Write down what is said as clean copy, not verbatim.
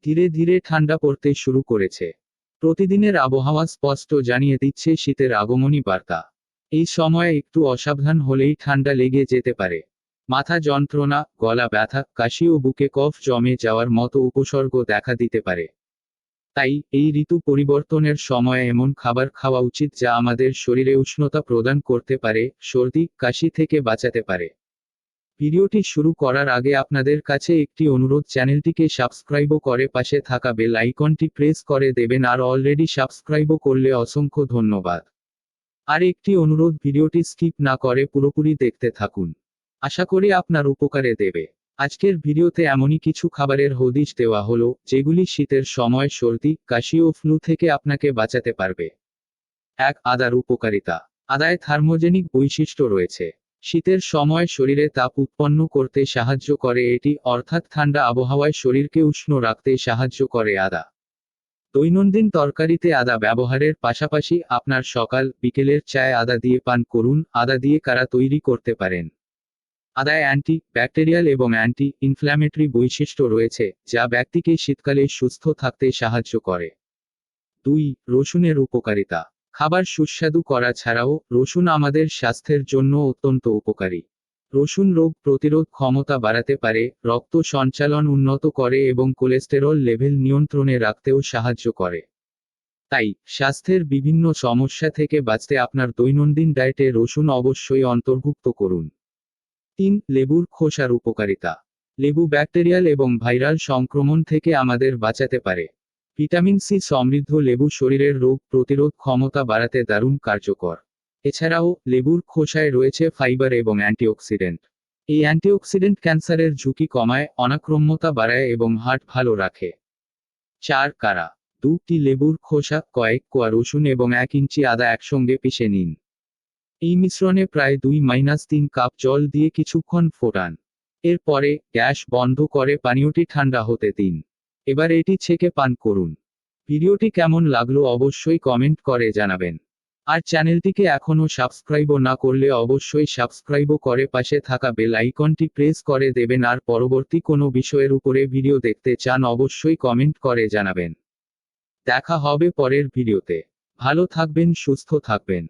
ধীরে ধীরে ঠান্ডা পড়তে শুরু করেছে। প্রতিদিনের আবহাওয়া স্পষ্ট জানিয়ে দিচ্ছে শীতের আগমনী বার্তা। এই সময়ে একটু অসাবধান হলেই ঠান্ডা লেগে যেতে পারে। মাথা যন্ত্রণা, গলা ব্যথা, কাশি ও বুকে কফ জমে যাওয়ার মতো উপসর্গ দেখা দিতে পারে। তাই এই ঋতু পরিবর্তনের সময়ে এমন খাবার খাওয়া উচিত যা আমাদের শরীরে উষ্ণতা প্রদান করতে পারে, সর্দি কাশি থেকে বাঁচাতে পারে। ভিডিওটি শুরু করার আগে আপনাদের কাছে একটি অনুরোধ, চ্যানেলটিকে সাবস্ক্রাইবও করে পাশে থাকা বেল আইকনটি প্রেস করে দেবেন, আর অলরেডি সাবস্ক্রাইবও করলে অসংখ্য ধন্যবাদ। আর একটি অনুরোধ, ভিডিওটি স্কিপ না করে পুরোপুরি দেখতে থাকুন, আশা করি আপনার উপকারে দেবে। আজকের ভিডিওতে এমনই কিছু খাবারের হদিশ দেওয়া হলো যেগুলি শীতের সময় সর্দি কাশি ও ফ্লু থেকে আপনাকে বাঁচাতে পারবে। 1. আদার উপকারিতা। আদায় থার্মোজেনিক বৈশিষ্ট্য রয়েছে। শীতের সময় শরীরে তাপ উৎপন্ন করতে সাহায্য করে এটি, অর্থাৎ ঠান্ডা আবহাওয়ায় শরীরকে উষ্ণ রাখতে সাহায্য করে আদা। দৈনন্দিন তরকারিতে আদা ব্যবহারের পাশাপাশি আপনার সকাল বিকেলের চায়ে আদা দিয়ে পান করুন। আদা দিয়ে কারা তৈরি করতে পারেন। আদায় অ্যান্টি ব্যাকটেরিয়াল এবং অ্যান্টি ইনফ্ল্যামেটরি বৈশিষ্ট্য রয়েছে, যা ব্যক্তিকে শীতকালে সুস্থ থাকতে সাহায্য করে। 2. রসুনের উপকারিতা। খাবার সুস্বাদু করা ছাড়াও রসুন আমাদের স্বাস্থ্যের জন্য অত্যন্ত উপকারী। রসুন রোগ প্রতিরোধ ক্ষমতা বাড়াতে পারে, রক্ত সঞ্চালন উন্নত করে এবং কোলেস্টেরল লেভেল নিয়ন্ত্রণে রাখতেও সাহায্য করে। তাই স্বাস্থ্যের বিভিন্ন সমস্যা থেকে বাঁচতে আপনার দৈনন্দিন ডায়েটে রসুন অবশ্যই অন্তর্ভুক্ত করুন। 3. লেবুর খোসার উপকারিতা। লেবু ব্যাকটেরিয়াল এবং ভাইরাল সংক্রমণ থেকে আমাদের বাঁচাতে পারে। ভিটামিন সি সমৃদ্ধ লেবু শরীরের রোগ প্রতিরোধ ক্ষমতা বাড়াতে দারুণ কার্যকর। এছাড়াও লেবুর খোসায় রয়েছে ফাইবার এবং অ্যান্টিঅক্সিডেন্ট। এই অ্যান্টিঅক্সিডেন্ট ক্যান্সারের ঝুঁকি কমায়, অনাক্রম্যতা বাড়ায় এবং হার্ট ভালো রাখে। 4. কারা। 2টি লেবুর খোসা, কয়েক কোয়া রসুন এবং 1 ইঞ্চি আদা একসঙ্গে পিষে নিন। এই মিশ্রণে প্রায় 2-3 কাপ জল দিয়ে কিছুক্ষণ ফোটান। এরপরে গ্যাস বন্ধ করে পানীয়টি ঠান্ডা হতে দিন। এবার এটি ছেঁকে পান করুন। ভিডিওটি কেমন লাগলো অবশ্যই কমেন্ট করে জানাবেন। আর চ্যানেলটিকে এখনও সাবস্ক্রাইবও না করলে অবশ্যই সাবস্ক্রাইবও করে পাশে থাকা বেল আইকনটি প্রেস করে দেবেন, আর পরবর্তী কোনো বিষয়ের উপরে ভিডিও দেখতে চান অবশ্যই কমেন্ট করে জানাবেন। দেখা হবে পরের ভিডিওতে। ভালো থাকবেন, সুস্থ থাকবেন।